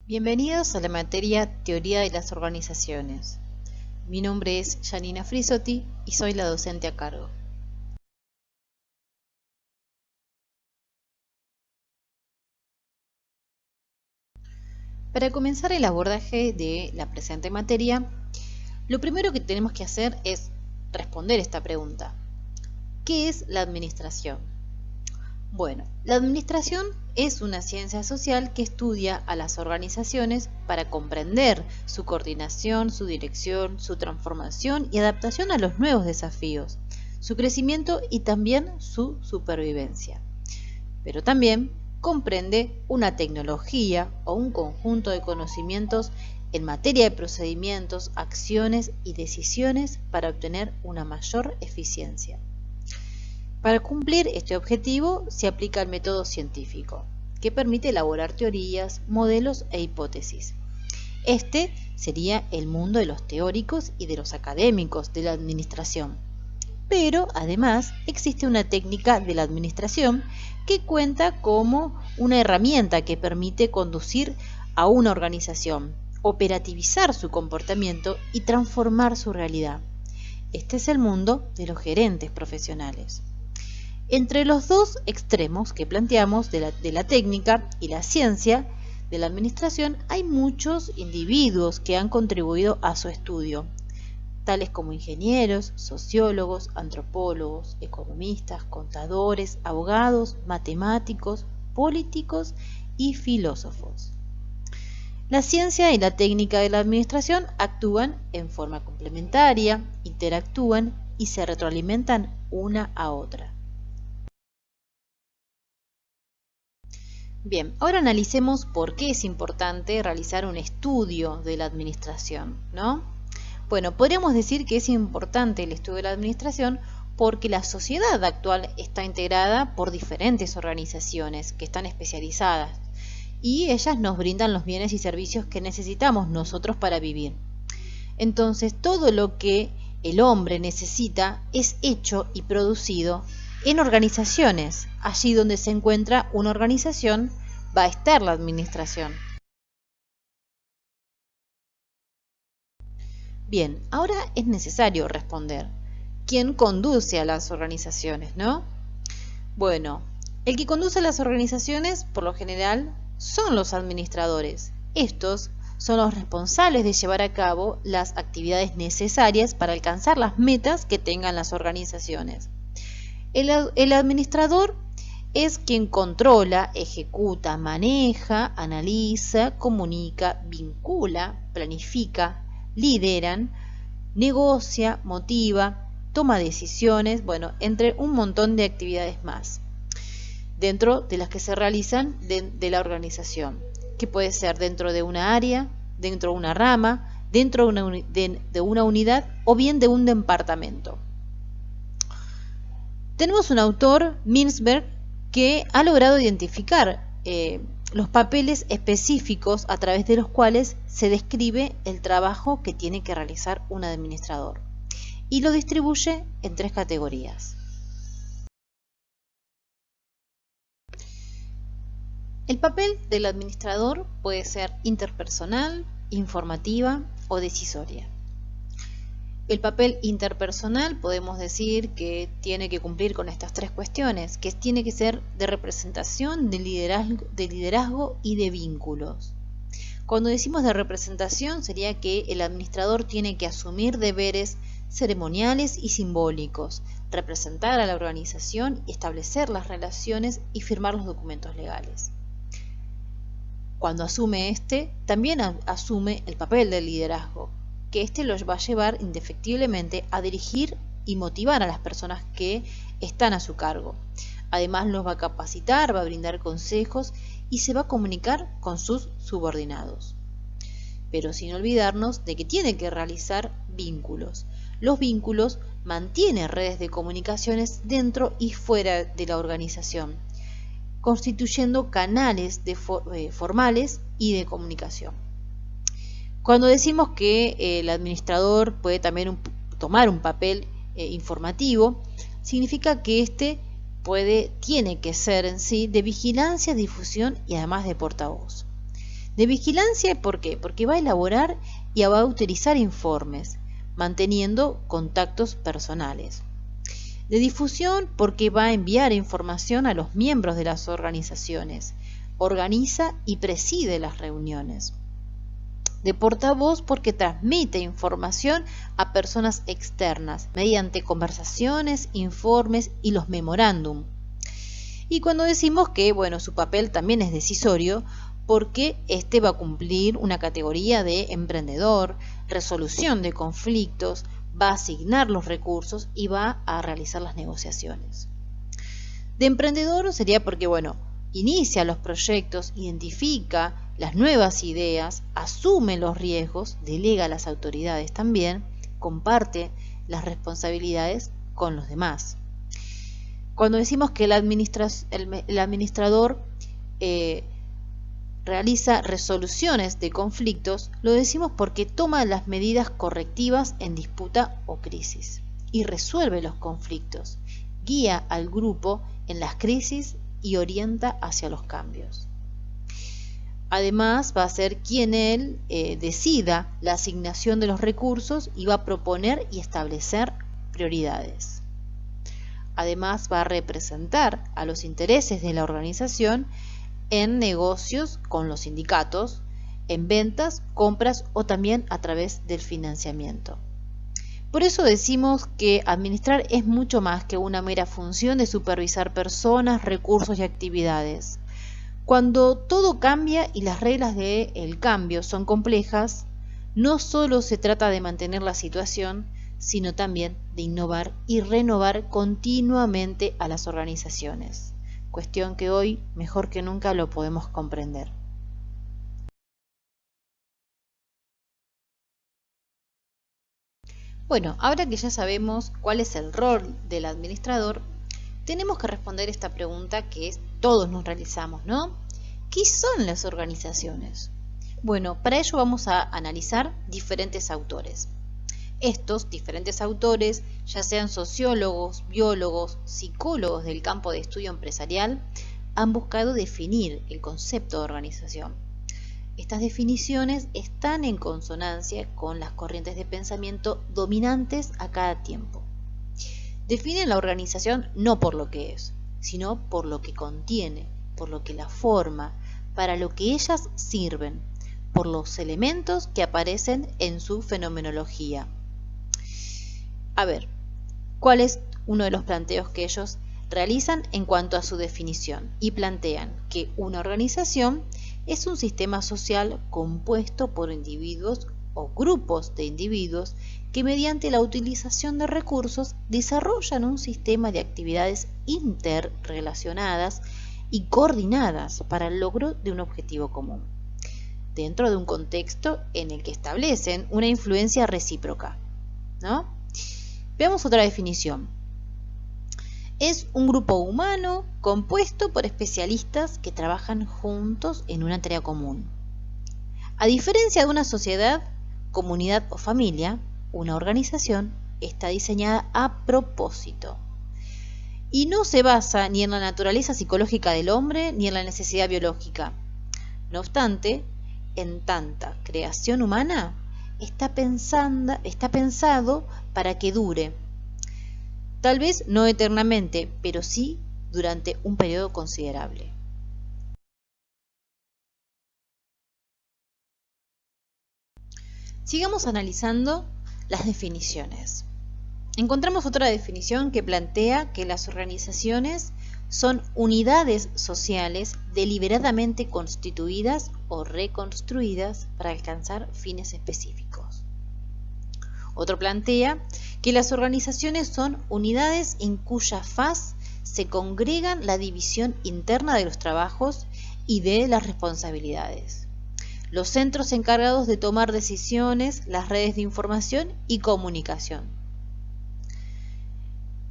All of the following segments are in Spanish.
Bienvenidos a la materia Teoría de las Organizaciones. Mi nombre es Janina Frisotti y soy la docente a cargo. Para comenzar el abordaje de la presente materia, lo primero que tenemos que hacer es responder esta pregunta. ¿Qué es la administración? Bueno, la administración es una ciencia social que estudia a las organizaciones para comprender su coordinación, su dirección, su transformación y adaptación a los nuevos desafíos, su crecimiento y también su supervivencia. Pero también comprende una tecnología o un conjunto de conocimientos en materia de procedimientos, acciones y decisiones para obtener una mayor eficiencia. Para cumplir este objetivo se aplica el método científico, que permite elaborar teorías, modelos e hipótesis. Este sería el mundo de los teóricos y de los académicos de la administración. Pero además existe una técnica de la administración que cuenta como una herramienta que permite conducir a una organización, operativizar su comportamiento y transformar su realidad. Este es el mundo de los gerentes profesionales. Entre los dos extremos que planteamos de la técnica y la ciencia de la administración hay muchos individuos que han contribuido a su estudio, tales como ingenieros, sociólogos, antropólogos, economistas, contadores, abogados, matemáticos, políticos y filósofos. La ciencia y la técnica de la administración actúan en forma complementaria, interactúan y se retroalimentan una a otra. Bien, ahora analicemos por qué es importante realizar un estudio de la administración, ¿no? Bueno, podríamos decir que es importante el estudio de la administración porque la sociedad actual está integrada por diferentes organizaciones que están especializadas y ellas nos brindan los bienes y servicios que necesitamos nosotros para vivir. Entonces, todo lo que el hombre necesita es hecho y producido en organizaciones. Allí donde se encuentra una organización va a estar la administración. Bien, ahora es necesario responder. ¿Quién conduce a las organizaciones, no? Bueno, el que conduce a las organizaciones, por lo general, son los administradores. Estos son los responsables de llevar a cabo las actividades necesarias para alcanzar las metas que tengan las organizaciones. El administrador es quien controla, ejecuta, maneja, analiza, comunica, vincula, planifica, lideran, negocia, motiva, toma decisiones, bueno, entre un montón de actividades más, dentro de las que se realizan de la organización, que puede ser dentro de una área, dentro de una rama, dentro de una unidad o bien de un departamento. Tenemos un autor, Mintzberg, que ha logrado identificar los papeles específicos a través de los cuales se describe el trabajo que tiene que realizar un administrador y lo distribuye en 3 categorías. El papel del administrador puede ser interpersonal, informativa o decisoria. El papel interpersonal podemos decir que tiene que cumplir con estas 3 cuestiones, que tiene que ser de representación, de liderazgo y de vínculos. Cuando decimos de representación sería que el administrador tiene que asumir deberes ceremoniales y simbólicos, representar a la organización, establecer las relaciones y firmar los documentos legales. Cuando asume también asume el papel del liderazgo, que lo va a llevar indefectiblemente a dirigir y motivar a las personas que están a su cargo. Además los va a capacitar, va a brindar consejos y se va a comunicar con sus subordinados. Pero sin olvidarnos de que tiene que realizar vínculos. Los vínculos mantienen redes de comunicaciones dentro y fuera de la organización, constituyendo canales formales y de comunicación. Cuando decimos que el administrador puede también tomar un papel informativo, significa que tiene que ser en sí de vigilancia, difusión y además de portavoz. De vigilancia, ¿por qué? Porque va a elaborar y va a utilizar informes, manteniendo contactos personales. De difusión, porque va a enviar información a los miembros de las organizaciones, organiza y preside las reuniones. De portavoz, porque transmite información a personas externas mediante conversaciones, informes y los memorándum. Y cuando decimos que, su papel también es decisorio, porque este va a cumplir una categoría de emprendedor, resolución de conflictos, va a asignar los recursos y va a realizar las negociaciones. De emprendedor sería porque, inicia los proyectos, identifica las nuevas ideas, asume los riesgos, delega a las autoridades también, comparte las responsabilidades con los demás. Cuando decimos que el administrador realiza resoluciones de conflictos, lo decimos porque toma las medidas correctivas en disputa o crisis y resuelve los conflictos, guía al grupo en las crisis y orienta hacia los cambios. Además, va a ser quien él decida la asignación de los recursos y va a proponer y establecer prioridades. Además, va a representar a los intereses de la organización en negocios con los sindicatos, en ventas, compras o también a través del financiamiento. Por eso decimos que administrar es mucho más que una mera función de supervisar personas, recursos y actividades. Cuando todo cambia y las reglas del cambio son complejas, no solo se trata de mantener la situación, sino también de innovar y renovar continuamente a las organizaciones. Cuestión que hoy, mejor que nunca, lo podemos comprender. Ahora que ya sabemos cuál es el rol del administrador, tenemos que responder esta pregunta que todos nos realizamos, ¿no? ¿Qué son las organizaciones? Para ello vamos a analizar diferentes autores. Estos diferentes autores, ya sean sociólogos, biólogos, psicólogos del campo de estudio empresarial, han buscado definir el concepto de organización. Estas definiciones están en consonancia con las corrientes de pensamiento dominantes a cada tiempo. Definen la organización no por lo que es, sino por lo que contiene, por lo que la forma, para lo que ellas sirven, por los elementos que aparecen en su fenomenología. ¿Cuál es uno de los planteos que ellos realizan en cuanto a su definición? Y plantean que una organización es un sistema social compuesto por individuos o grupos de individuos que mediante la utilización de recursos desarrollan un sistema de actividades interrelacionadas y coordinadas para el logro de un objetivo común, dentro de un contexto en el que establecen una influencia recíproca, ¿no? Veamos otra definición. Es un grupo humano compuesto por especialistas que trabajan juntos en una tarea común. A diferencia de una sociedad, comunidad o familia, una organización está diseñada a propósito y no se basa ni en la naturaleza psicológica del hombre ni en la necesidad biológica. No obstante, en tanta creación humana, está pensado para que dure, tal vez no eternamente, pero sí durante un periodo considerable. Sigamos analizando las definiciones. Encontramos otra definición que plantea que las organizaciones son unidades sociales deliberadamente constituidas o reconstruidas para alcanzar fines específicos. Otro plantea que las organizaciones son unidades en cuya faz se congregan la división interna de los trabajos y de las responsabilidades, los centros encargados de tomar decisiones, las redes de información y comunicación.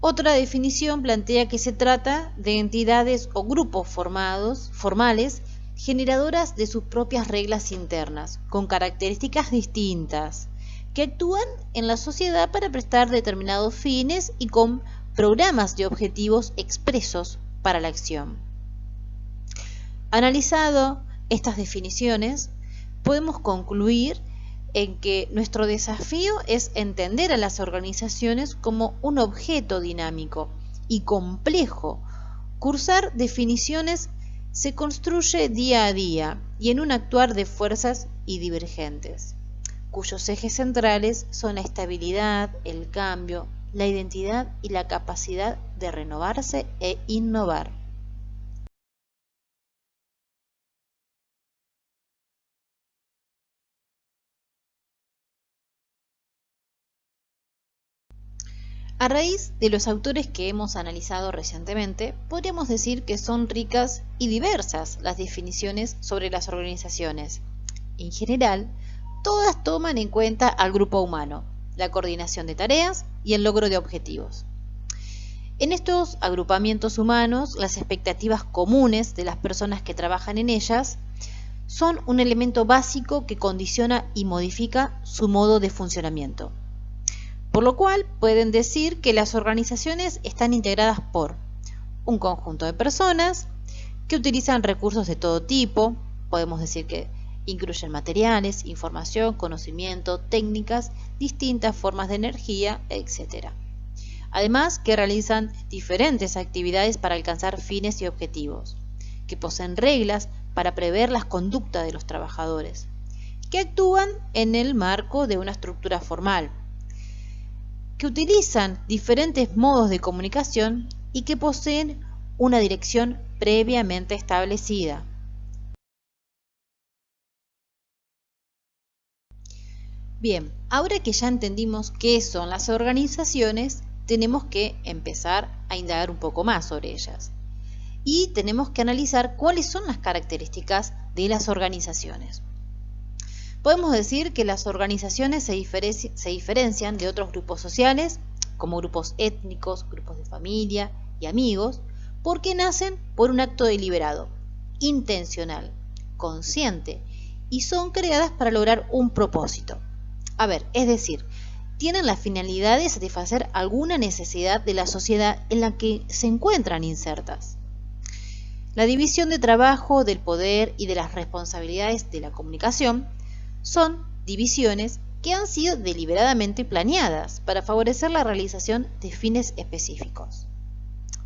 Otra definición plantea que se trata de entidades o grupos formales generadoras de sus propias reglas internas, con características distintas, que actúan en la sociedad para prestar determinados fines y con programas de objetivos expresos para la acción. Analizado estas definiciones, podemos concluir en que nuestro desafío es entender a las organizaciones como un objeto dinámico y complejo. Cursar definiciones se construye día a día y en un actuar de fuerzas y divergentes, cuyos ejes centrales son la estabilidad, el cambio, la identidad y la capacidad de renovarse e innovar. A raíz de los autores que hemos analizado recientemente, podríamos decir que son ricas y diversas las definiciones sobre las organizaciones. En general, todas toman en cuenta al grupo humano, la coordinación de tareas y el logro de objetivos. En estos agrupamientos humanos, las expectativas comunes de las personas que trabajan en ellas son un elemento básico que condiciona y modifica su modo de funcionamiento. Por lo cual pueden decir que las organizaciones están integradas por un conjunto de personas que utilizan recursos de todo tipo, podemos decir que incluyen materiales, información, conocimiento, técnicas, distintas formas de energía, etc. Además, que realizan diferentes actividades para alcanzar fines y objetivos, que poseen reglas para prever las conductas de los trabajadores, que actúan en el marco de una estructura formal, que utilizan diferentes modos de comunicación y que poseen una dirección previamente establecida. Bien, ahora que ya entendimos qué son las organizaciones, tenemos que empezar a indagar un poco más sobre ellas. Y tenemos que analizar cuáles son las características de las organizaciones. Podemos decir que las organizaciones se diferencian de otros grupos sociales, como grupos étnicos, grupos de familia y amigos, porque nacen por un acto deliberado, intencional, consciente, y son creadas para lograr un propósito. Es decir, tienen la finalidad de satisfacer alguna necesidad de la sociedad en la que se encuentran insertas. La división de trabajo, del poder y de las responsabilidades de la comunicación son divisiones que han sido deliberadamente planeadas para favorecer la realización de fines específicos.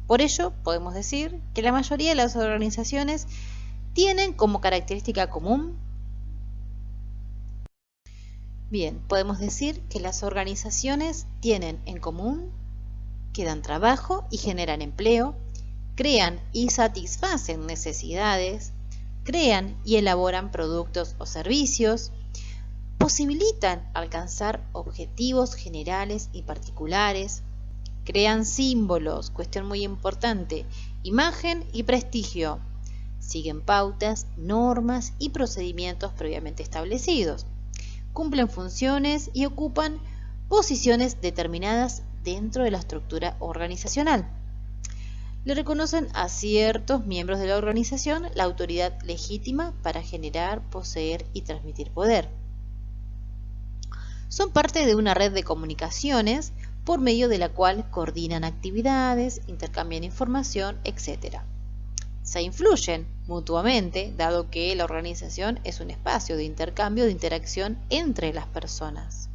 Por ello, podemos decir que la mayoría de las organizaciones tienen como característica común. Bien, podemos decir que las organizaciones tienen en común que dan trabajo y generan empleo, crean y satisfacen necesidades, crean y elaboran productos o servicios, posibilitan alcanzar objetivos generales y particulares, crean símbolos, cuestión muy importante, imagen y prestigio, siguen pautas, normas y procedimientos previamente establecidos, cumplen funciones y ocupan posiciones determinadas dentro de la estructura organizacional. Le reconocen a ciertos miembros de la organización la autoridad legítima para generar, poseer y transmitir poder. Son parte de una red de comunicaciones por medio de la cual coordinan actividades, intercambian información, etc. Se influyen mutuamente, dado que la organización es un espacio de intercambio, de interacción entre las personas.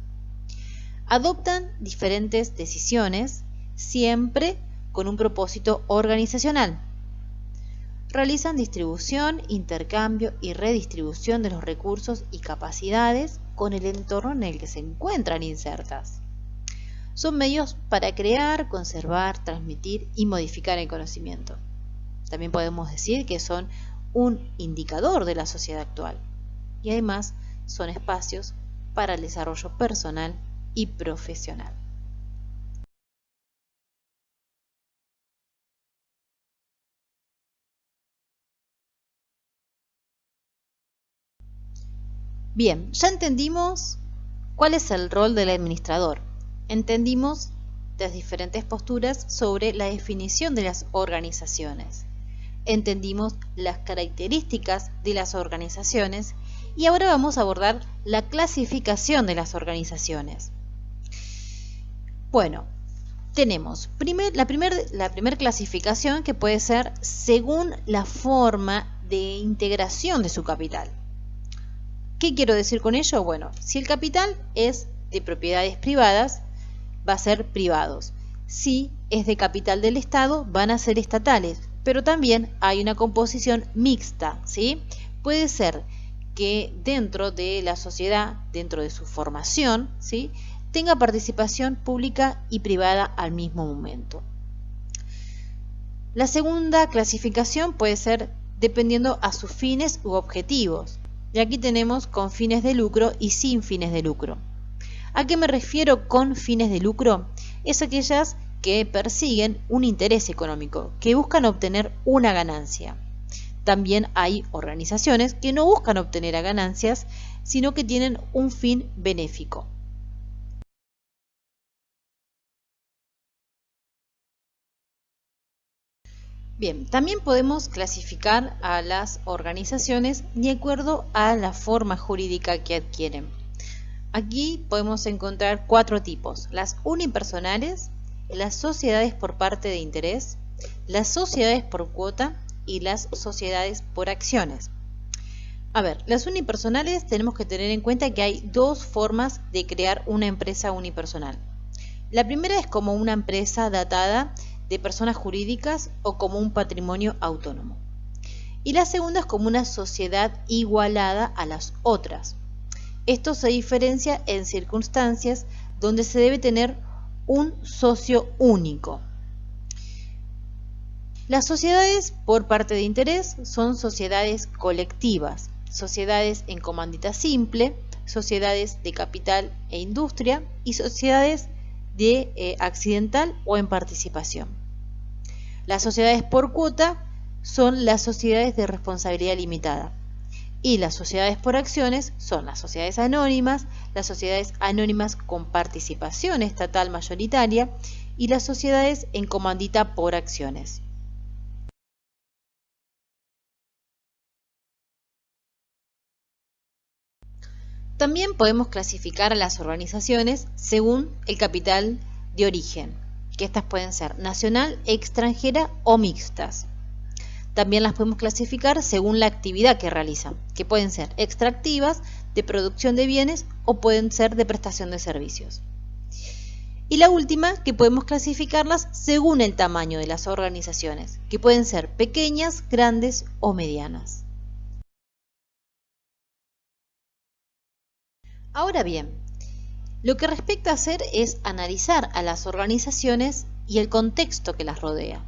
Adoptan diferentes decisiones, siempre con un propósito organizacional. Realizan distribución, intercambio y redistribución de los recursos y capacidades con el entorno en el que se encuentran insertas. Son medios para crear, conservar, transmitir y modificar el conocimiento. También podemos decir que son un indicador de la sociedad actual y además son espacios para el desarrollo personal y profesional. Bien, ya entendimos cuál es el rol del administrador. Entendimos las diferentes posturas sobre la definición de las organizaciones. Entendimos las características de las organizaciones y ahora vamos a abordar la clasificación de las organizaciones. Bueno, tenemos la primera clasificación, que puede ser según la forma de integración de su capital. ¿Qué quiero decir con ello? Bueno, si el capital es de propiedades privadas, va a ser privados. Si es de capital del Estado, van a ser estatales. Pero también hay una composición mixta, ¿sí? Puede ser que dentro de la sociedad, dentro de su formación, ¿sí?, tenga participación pública y privada al mismo momento. La segunda clasificación puede ser dependiendo a sus fines u objetivos. Y aquí tenemos con fines de lucro y sin fines de lucro. ¿A qué me refiero con fines de lucro? Es aquellas que persiguen un interés económico, que buscan obtener una ganancia. También hay organizaciones que no buscan obtener ganancias, sino que tienen un fin benéfico. Bien, también podemos clasificar a las organizaciones de acuerdo a la forma jurídica que adquieren. Aquí podemos encontrar 4 tipos: las unipersonales, las sociedades por parte de interés, las sociedades por cuota y las sociedades por acciones. A ver, las unipersonales tenemos que tener en cuenta que hay 2 formas de crear una empresa unipersonal. La primera es como una empresa datada de personas jurídicas o como un patrimonio autónomo. Y la segunda es como una sociedad igualada a las otras. Esto se diferencia en circunstancias donde se debe tener un socio único. Las sociedades por parte de interés son sociedades colectivas, sociedades en comandita simple, sociedades de capital e industria y sociedades de accidental o en participación. Las sociedades por cuota son las sociedades de responsabilidad limitada. Y las sociedades por acciones son las sociedades anónimas con participación estatal mayoritaria y las sociedades en comandita por acciones. También podemos clasificar a las organizaciones según el capital de origen, que estas pueden ser nacional, extranjera o mixtas. También las podemos clasificar según la actividad que realizan, que pueden ser extractivas, de producción de bienes o pueden ser de prestación de servicios. Y la última, que podemos clasificarlas según el tamaño de las organizaciones, que pueden ser pequeñas, grandes o medianas. Ahora bien, lo que respecta a hacer es analizar a las organizaciones y el contexto que las rodea.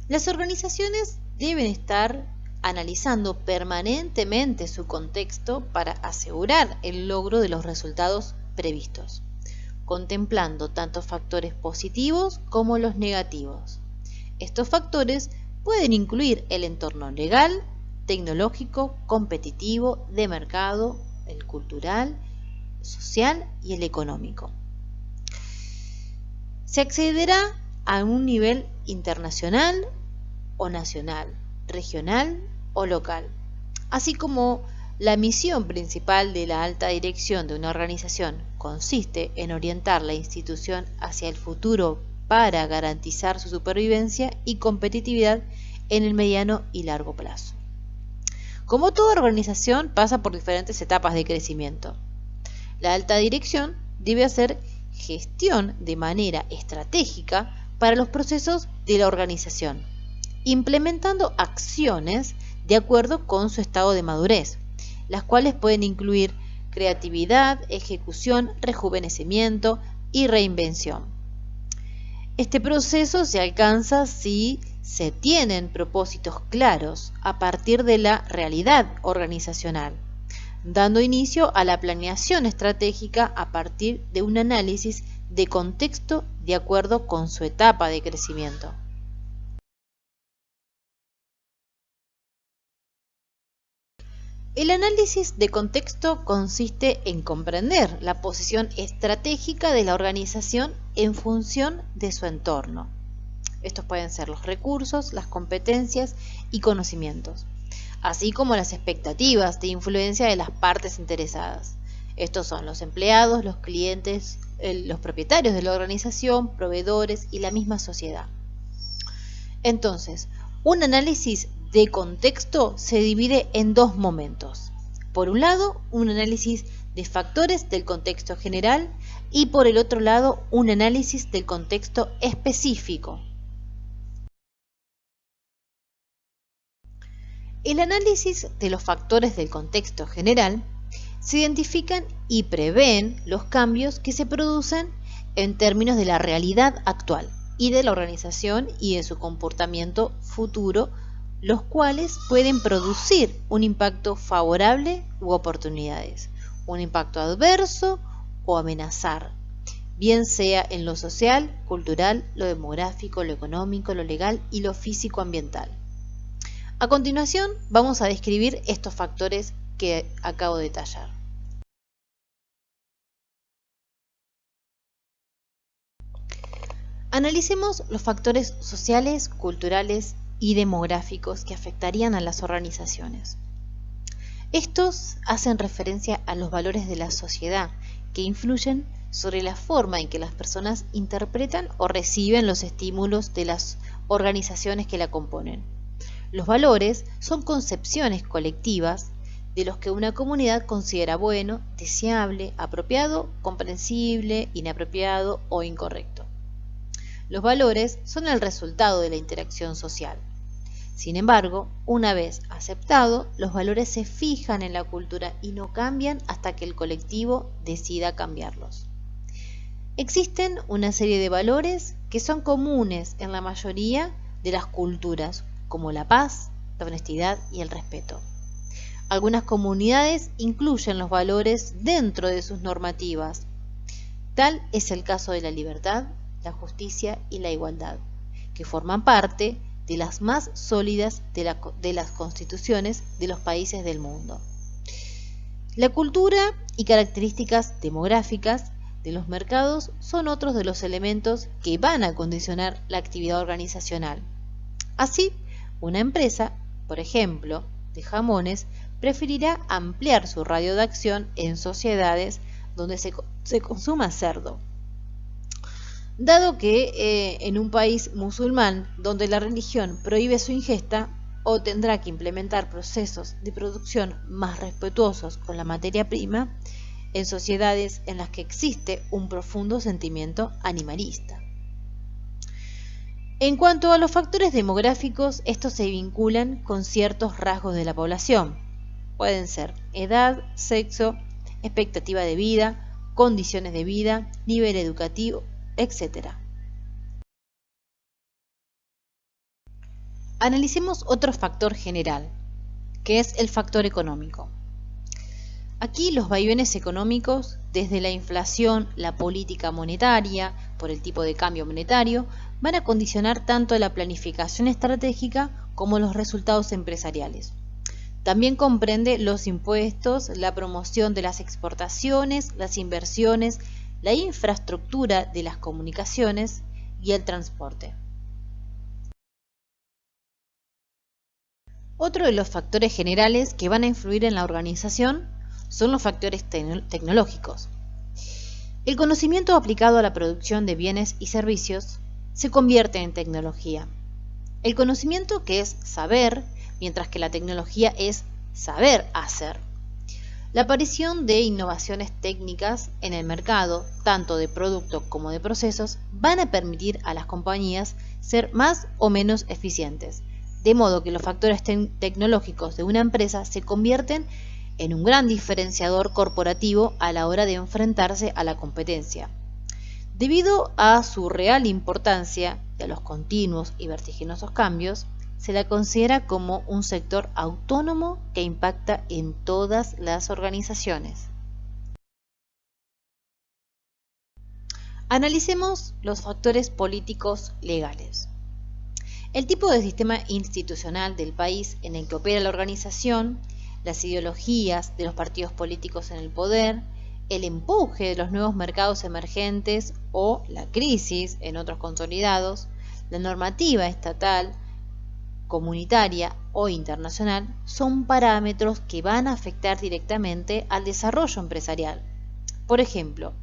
Las organizaciones deben estar analizando permanentemente su contexto para asegurar el logro de los resultados previstos, contemplando tanto factores positivos como los negativos. Estos factores pueden incluir el entorno legal, tecnológico, competitivo, de mercado, el cultural, social y el económico. Se accederá a un nivel internacional o nacional, regional o local, así como la misión principal de la alta dirección de una organización consiste en orientar la institución hacia el futuro para garantizar su supervivencia y competitividad en el mediano y largo plazo. Como toda organización pasa por diferentes etapas de crecimiento. La alta dirección debe hacer gestión de manera estratégica para los procesos de la organización, implementando acciones de acuerdo con su estado de madurez, las cuales pueden incluir creatividad, ejecución, rejuvenecimiento y reinvención. Este proceso se alcanza si se tienen propósitos claros a partir de la realidad organizacional, dando inicio a la planeación estratégica a partir de un análisis de contexto de acuerdo con su etapa de crecimiento. El análisis de contexto consiste en comprender la posición estratégica de la organización en función de su entorno. Estos pueden ser los recursos, las competencias y conocimientos, así como las expectativas de influencia de las partes interesadas. Estos son los empleados, los clientes, los propietarios de la organización, proveedores y la misma sociedad. Entonces, un análisis de contexto se divide en dos momentos. Por un lado, un análisis de factores del contexto general y por el otro lado, un análisis del contexto específico. El análisis de los factores del contexto general se identifican y prevén los cambios que se producen en términos de la realidad actual y de la organización y de su comportamiento futuro, los cuales pueden producir un impacto favorable u oportunidades, un impacto adverso o amenazar, bien sea en lo social, cultural, lo demográfico, lo económico, lo legal y lo físico-ambiental. A continuación, vamos a describir estos factores que acabo de detallar. Analicemos los factores sociales, culturales y demográficos que afectarían a las organizaciones. Estos hacen referencia a los valores de la sociedad que influyen sobre la forma en que las personas interpretan o reciben los estímulos de las organizaciones que la componen. Los valores son concepciones colectivas de los que una comunidad considera bueno, deseable, apropiado, comprensible, inapropiado o incorrecto. Los valores son el resultado de la interacción social. Sin embargo, una vez aceptado, los valores se fijan en la cultura y no cambian hasta que el colectivo decida cambiarlos. Existen una serie de valores que son comunes en la mayoría de las culturas, como la paz, la honestidad y el respeto. Algunas comunidades incluyen los valores dentro de sus normativas. Tal es el caso de la libertad, la justicia y la igualdad, que forman parte de las más sólidas de las constituciones de los países del mundo. La cultura y características demográficas de los mercados son otros de los elementos que van a condicionar la actividad organizacional. Así, una empresa, por ejemplo, de jamones, preferirá ampliar su radio de acción en sociedades donde se consuma cerdo. Dado que en un país musulmán donde la religión prohíbe su ingesta, o tendrá que implementar procesos de producción más respetuosos con la materia prima, en sociedades en las que existe un profundo sentimiento animalista. En cuanto a los factores demográficos, estos se vinculan con ciertos rasgos de la población. Pueden ser edad, sexo, expectativa de vida, condiciones de vida, nivel educativo, etc. Analicemos otro factor general, que es el factor económico. Aquí los vaivenes económicos, desde la inflación, la política monetaria, por el tipo de cambio monetario, van a condicionar tanto la planificación estratégica como los resultados empresariales. También comprende los impuestos, la promoción de las exportaciones, las inversiones, la infraestructura de las comunicaciones y el transporte. Otro de los factores generales que van a influir en la organización son los factores tecnológicos. El conocimiento aplicado a la producción de bienes y servicios se convierte en tecnología. El conocimiento, que es saber, mientras que la tecnología es saber hacer. La aparición de innovaciones técnicas en el mercado, tanto de productos como de procesos, van a permitir a las compañías ser más o menos eficientes, de modo que los factores tecnológicos de una empresa se convierten en un gran diferenciador corporativo a la hora de enfrentarse a la competencia. Debido a su real importancia y a los continuos y vertiginosos cambios, se la considera como un sector autónomo que impacta en todas las organizaciones. Analicemos los factores políticos legales. El tipo de sistema institucional del país en el que opera la organización, las ideologías de los partidos políticos en el poder, el empuje de los nuevos mercados emergentes o la crisis en otros consolidados, la normativa estatal, comunitaria o internacional son parámetros que van a afectar directamente al desarrollo empresarial. Por ejemplo,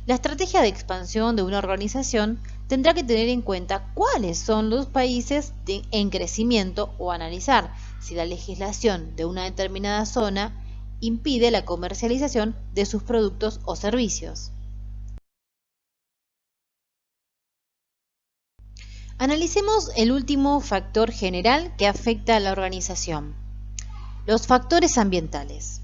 La estrategia de expansión de una organización tendrá que tener en cuenta cuáles son los países en crecimiento o analizar si la legislación de una determinada zona impide la comercialización de sus productos o servicios. Analicemos el último factor general que afecta a la organización: los factores ambientales.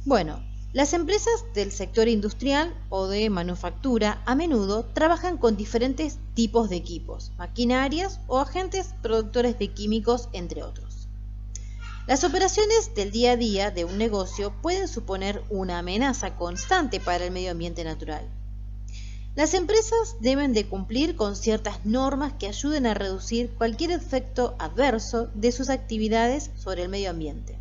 Bueno, las empresas del sector industrial o de manufactura a menudo trabajan con diferentes tipos de equipos, maquinarias o agentes productores de químicos, entre otros. Las operaciones del día a día de un negocio pueden suponer una amenaza constante para el medio ambiente natural. Las empresas deben de cumplir con ciertas normas que ayuden a reducir cualquier efecto adverso de sus actividades sobre el medio ambiente.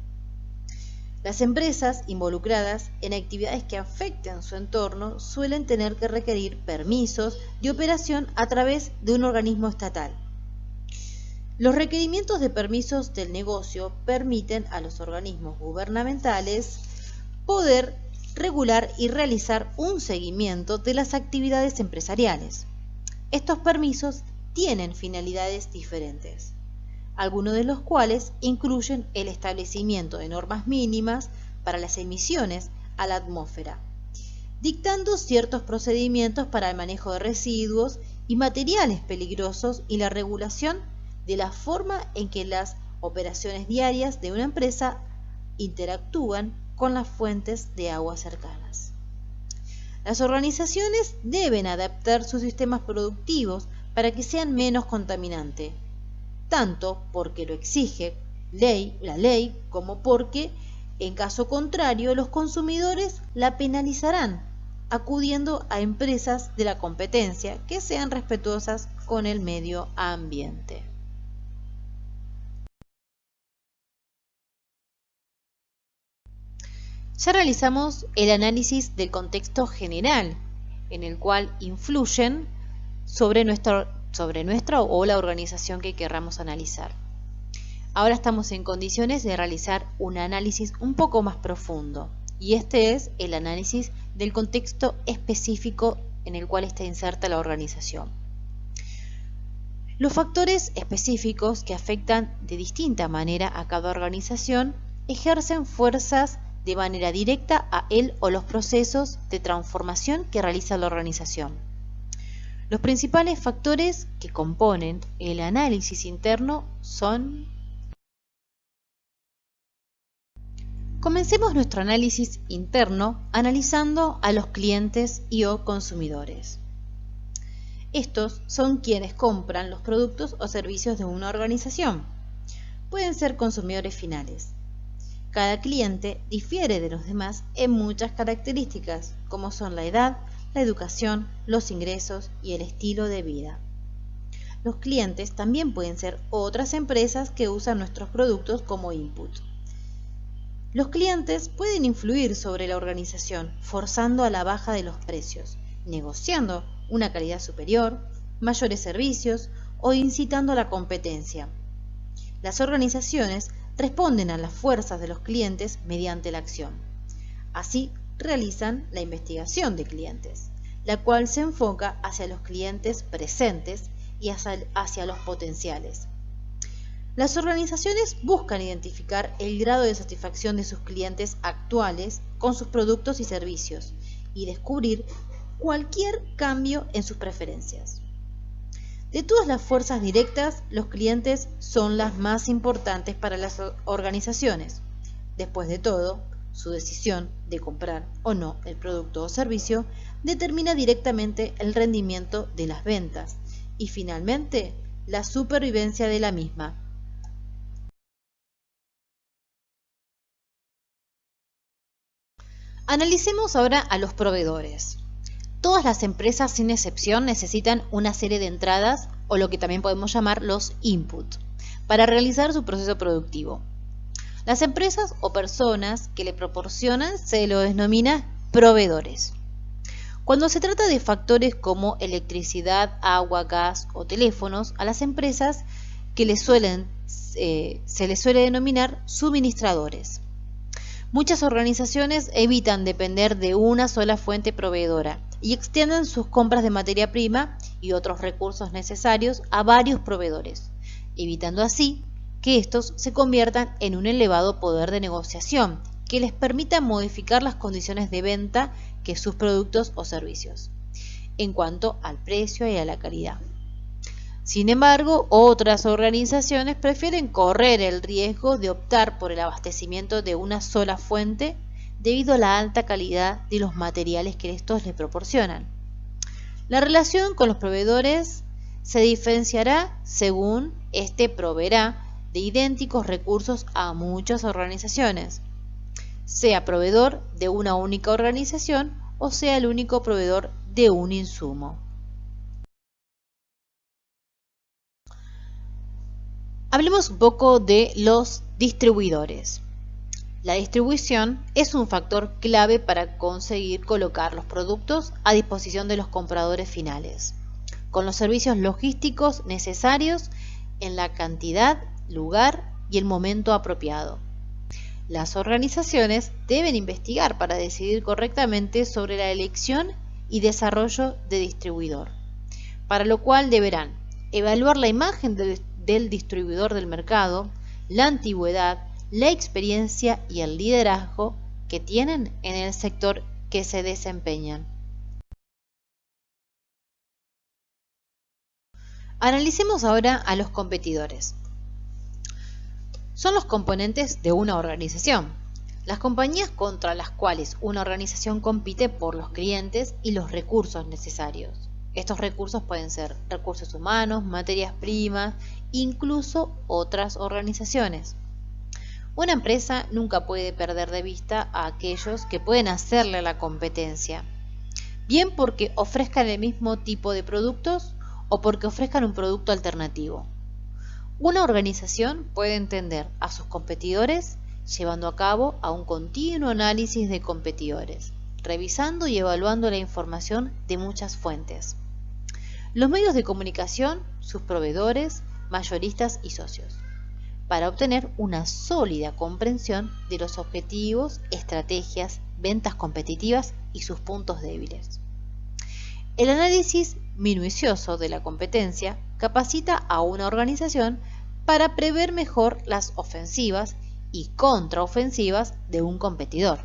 Las empresas involucradas en actividades que afecten su entorno suelen tener que requerir permisos de operación a través de un organismo estatal. Los requerimientos de permisos del negocio permiten a los organismos gubernamentales poder regular y realizar un seguimiento de las actividades empresariales. Estos permisos tienen finalidades diferentes, algunos de los cuales incluyen el establecimiento de normas mínimas para las emisiones a la atmósfera, dictando ciertos procedimientos para el manejo de residuos y materiales peligrosos y la regulación de la forma en que las operaciones diarias de una empresa interactúan con las fuentes de agua cercanas. Las organizaciones deben adaptar sus sistemas productivos para que sean menos contaminantes, tanto porque lo exige la ley como porque, en caso contrario, los consumidores la penalizarán, acudiendo a empresas de la competencia que sean respetuosas con el medio ambiente. Ya realizamos el análisis del contexto general, en el cual influyen sobre nuestra o la organización que querramos analizar. Ahora estamos en condiciones de realizar un análisis un poco más profundo, y este es el análisis del contexto específico en el cual está inserta la organización. Los factores específicos que afectan de distinta manera a cada organización ejercen fuerzas de manera directa a él o los procesos de transformación que realiza la organización. Los principales factores que componen el análisis interno son... Comencemos nuestro análisis interno analizando a los clientes y o consumidores. Estos son quienes compran los productos o servicios de una organización. Pueden ser consumidores finales. Cada cliente difiere de los demás en muchas características, como son la edad, la educación, los ingresos y el estilo de vida. Los clientes también pueden ser otras empresas que usan nuestros productos como input. Los clientes pueden influir sobre la organización, forzando a la baja de los precios, negociando una calidad superior, mayores servicios o incitando a la competencia. Las organizaciones responden a las fuerzas de los clientes mediante la acción. Así, realizan la investigación de clientes, la cual se enfoca hacia los clientes presentes y hacia los potenciales. Las organizaciones buscan identificar el grado de satisfacción de sus clientes actuales con sus productos y servicios y descubrir cualquier cambio en sus preferencias. De todas las fuerzas directas, los clientes son las más importantes para las organizaciones. Después de todo, su decisión de comprar o no el producto o servicio determina directamente el rendimiento de las ventas y, finalmente, la supervivencia de la misma. Analicemos ahora a los proveedores. Todas las empresas, sin excepción, necesitan una serie de entradas, o lo que también podemos llamar los inputs, para realizar su proceso productivo. Las empresas o personas que le proporcionan se lo denomina proveedores. Cuando se trata de factores como electricidad, agua, gas o teléfonos, a las empresas que se les suele denominar suministradores. Muchas organizaciones evitan depender de una sola fuente proveedora y extienden sus compras de materia prima y otros recursos necesarios a varios proveedores, evitando así que estos se conviertan en un elevado poder de negociación que les permita modificar las condiciones de venta que sus productos o servicios, en cuanto al precio y a la calidad. Sin embargo, otras organizaciones prefieren correr el riesgo de optar por el abastecimiento de una sola fuente debido a la alta calidad de los materiales que estos les proporcionan. La relación con los proveedores se diferenciará según este proveerá de idénticos recursos a muchas organizaciones, sea proveedor de una única organización o sea el único proveedor de un insumo. Hablemos un poco de los distribuidores. La distribución es un factor clave para conseguir colocar los productos a disposición de los compradores finales, con los servicios logísticos necesarios en la cantidad, lugar y el momento apropiado. Las organizaciones deben investigar para decidir correctamente sobre la elección y desarrollo de distribuidor, para lo cual deberán evaluar la imagen del distribuidor del mercado, la antigüedad, la experiencia y el liderazgo que tienen en el sector que se desempeñan. Analicemos ahora a los competidores. Son los componentes de una organización. Las compañías contra las cuales una organización compite por los clientes y los recursos necesarios. Estos recursos pueden ser recursos humanos, materias primas, incluso otras organizaciones. Una empresa nunca puede perder de vista a aquellos que pueden hacerle la competencia, bien porque ofrezcan el mismo tipo de productos o porque ofrezcan un producto alternativo. Una organización puede entender a sus competidores llevando a cabo un continuo análisis de competidores, revisando y evaluando la información de muchas fuentes. Los medios de comunicación, sus proveedores, mayoristas y socios, para obtener una sólida comprensión de los objetivos, estrategias, ventas competitivas y sus puntos débiles. El análisis minucioso de la competencia capacita a una organización para prever mejor las ofensivas y contraofensivas de un competidor.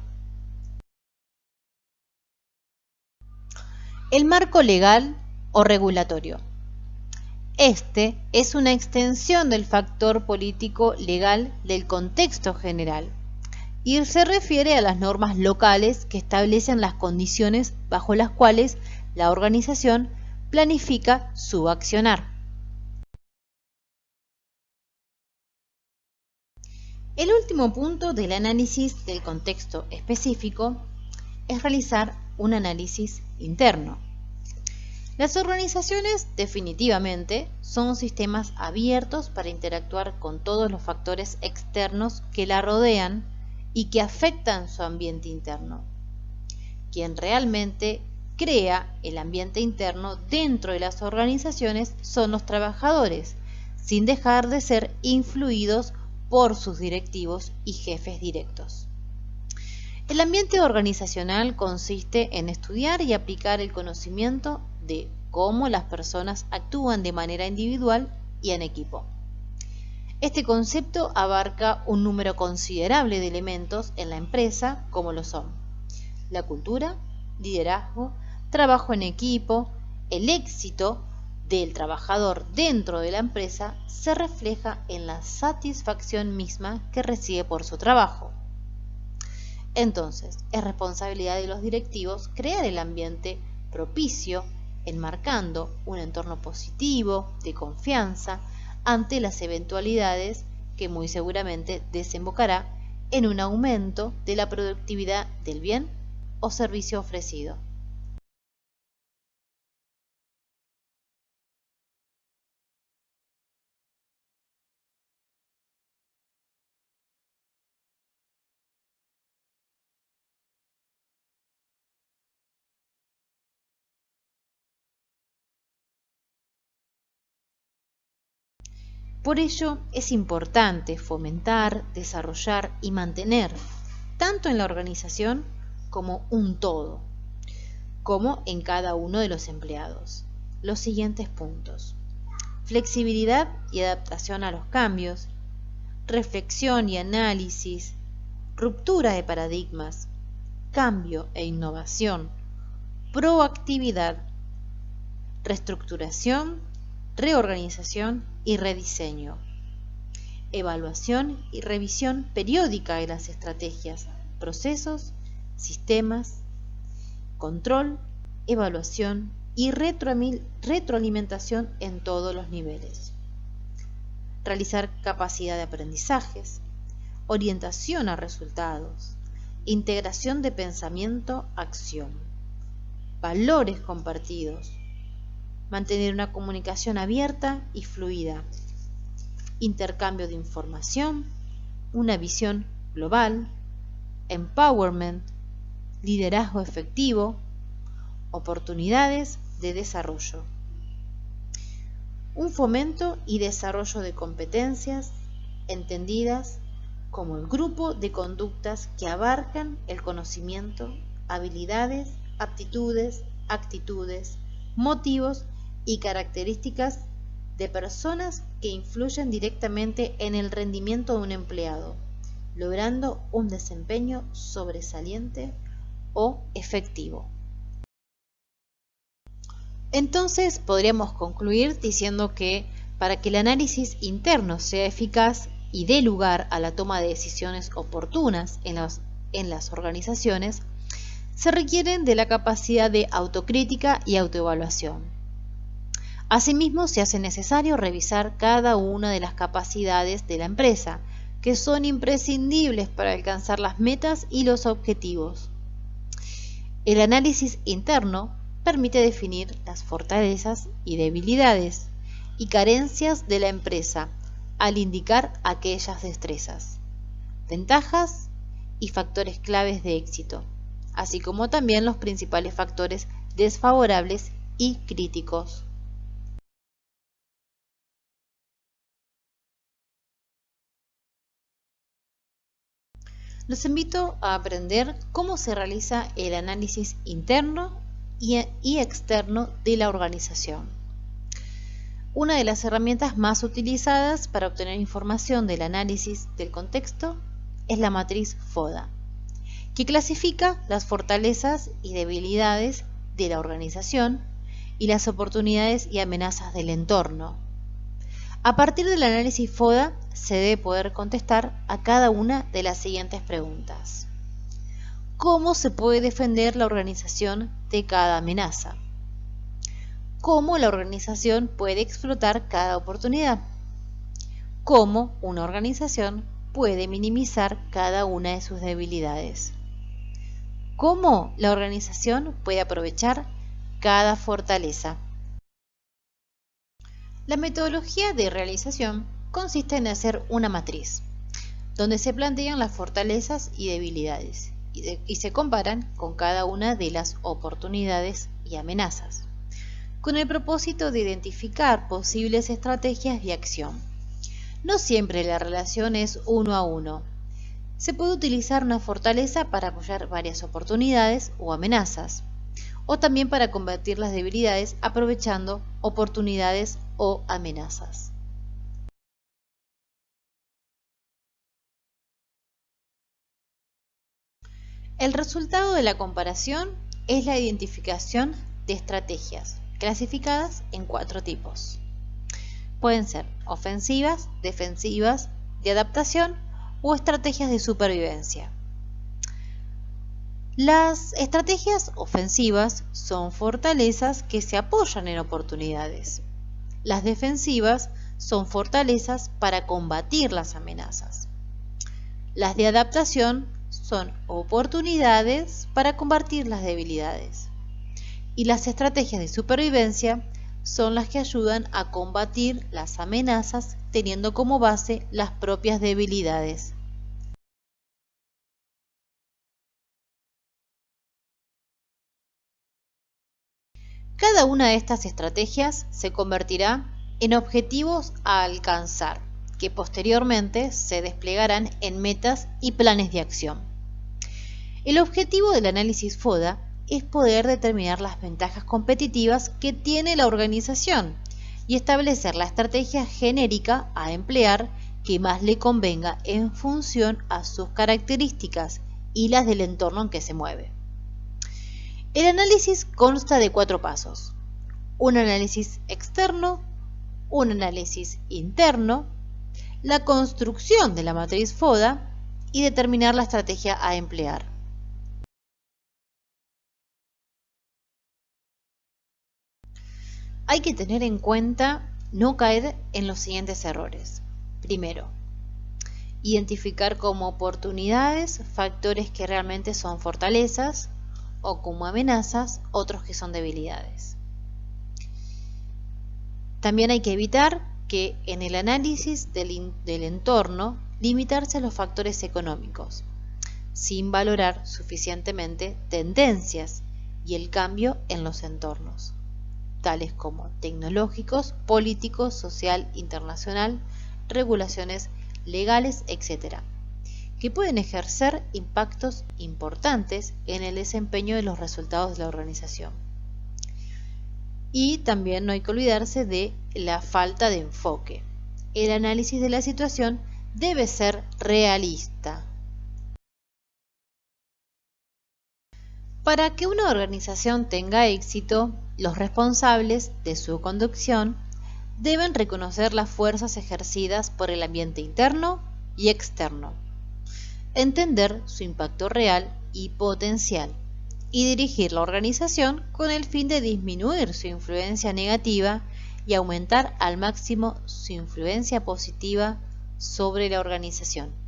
El marco legal o regulatorio. Este es una extensión del factor político legal del contexto general y se refiere a las normas locales que establecen las condiciones bajo las cuales la organización planifica su accionar. El último punto del análisis del contexto específico es realizar un análisis interno. Las organizaciones definitivamente son sistemas abiertos para interactuar con todos los factores externos que la rodean y que afectan su ambiente interno. Quien realmente crea el ambiente interno dentro de las organizaciones son los trabajadores, sin dejar de ser influidos por sus directivos y jefes directos. El ambiente organizacional consiste en estudiar y aplicar el conocimiento de cómo las personas actúan de manera individual y en equipo. Este concepto abarca un número considerable de elementos en la empresa, como lo son la cultura, liderazgo, trabajo en equipo. El éxito del trabajador dentro de la empresa se refleja en la satisfacción misma que recibe por su trabajo. Entonces, es responsabilidad de los directivos crear el ambiente propicio, enmarcando un entorno positivo, de confianza, ante las eventualidades que muy seguramente desembocará en un aumento de la productividad del bien o servicio ofrecido. Por ello, es importante fomentar, desarrollar y mantener, tanto en la organización como un todo, como en cada uno de los empleados. Los siguientes puntos: flexibilidad y adaptación a los cambios, reflexión y análisis, ruptura de paradigmas, cambio e innovación, proactividad, reestructuración, reorganización y rediseño, evaluación y revisión periódica de las estrategias, procesos, sistemas, control, evaluación y retroalimentación en todos los niveles. Realizar capacidad de aprendizajes, orientación a resultados, integración de pensamiento-acción, valores compartidos, mantener una comunicación abierta y fluida, intercambio de información, una visión global, empowerment, liderazgo efectivo, oportunidades de desarrollo, un fomento y desarrollo de competencias entendidas como el grupo de conductas que abarcan el conocimiento, habilidades, aptitudes, actitudes, motivos y características de personas que influyen directamente en el rendimiento de un empleado, logrando un desempeño sobresaliente o efectivo. Entonces podríamos concluir diciendo que para que el análisis interno sea eficaz y dé lugar a la toma de decisiones oportunas en las organizaciones, se requieren de la capacidad de autocrítica y autoevaluación. Asimismo, se hace necesario revisar cada una de las capacidades de la empresa, que son imprescindibles para alcanzar las metas y los objetivos. El análisis interno permite definir las fortalezas y debilidades y carencias de la empresa al indicar aquellas destrezas, ventajas y factores claves de éxito, así como también los principales factores desfavorables y críticos. Los invito a aprender cómo se realiza el análisis interno y externo de la organización. Una de las herramientas más utilizadas para obtener información del análisis del contexto es la matriz FODA, que clasifica las fortalezas y debilidades de la organización y las oportunidades y amenazas del entorno. A partir del análisis FODA se debe poder contestar a cada una de las siguientes preguntas. ¿Cómo se puede defender la organización de cada amenaza? ¿Cómo la organización puede explotar cada oportunidad? ¿Cómo una organización puede minimizar cada una de sus debilidades? ¿Cómo la organización puede aprovechar cada fortaleza? La metodología de realización consiste en hacer una matriz, donde se plantean las fortalezas y debilidades, y se comparan con cada una de las oportunidades y amenazas, con el propósito de identificar posibles estrategias de acción. No siempre la relación es 1 a 1. Se puede utilizar una fortaleza para apoyar varias oportunidades o amenazas, o también para combatir las debilidades aprovechando oportunidades o amenazas. El resultado de la comparación es la identificación de estrategias, clasificadas en 4 tipos. Pueden ser ofensivas, defensivas, de adaptación o estrategias de supervivencia. Las estrategias ofensivas son fortalezas que se apoyan en oportunidades. Las defensivas son fortalezas para combatir las amenazas. Las de adaptación son oportunidades para combatir las debilidades. Y las estrategias de supervivencia son las que ayudan a combatir las amenazas teniendo como base las propias debilidades. Cada una de estas estrategias se convertirá en objetivos a alcanzar, que posteriormente se desplegarán en metas y planes de acción. El objetivo del análisis FODA es poder determinar las ventajas competitivas que tiene la organización y establecer la estrategia genérica a emplear que más le convenga en función a sus características y las del entorno en que se mueve. El análisis consta de 4 pasos: un análisis externo, un análisis interno, la construcción de la matriz FODA y determinar la estrategia a emplear. Hay que tener en cuenta no caer en los siguientes errores. Primero, identificar como oportunidades factores que realmente son fortalezas o como amenazas otros que son debilidades. También hay que evitar que en el análisis del entorno limitarse a los factores económicos, sin valorar suficientemente tendencias y el cambio en los entornos, tales como tecnológicos, políticos, social, internacional, regulaciones legales, etc., que pueden ejercer impactos importantes en el desempeño de los resultados de la organización. Y también no hay que olvidarse de la falta de enfoque. El análisis de la situación debe ser realista. Para que una organización tenga éxito, los responsables de su conducción deben reconocer las fuerzas ejercidas por el ambiente interno y externo, entender su impacto real y potencial, y dirigir la organización con el fin de disminuir su influencia negativa y aumentar al máximo su influencia positiva sobre la organización.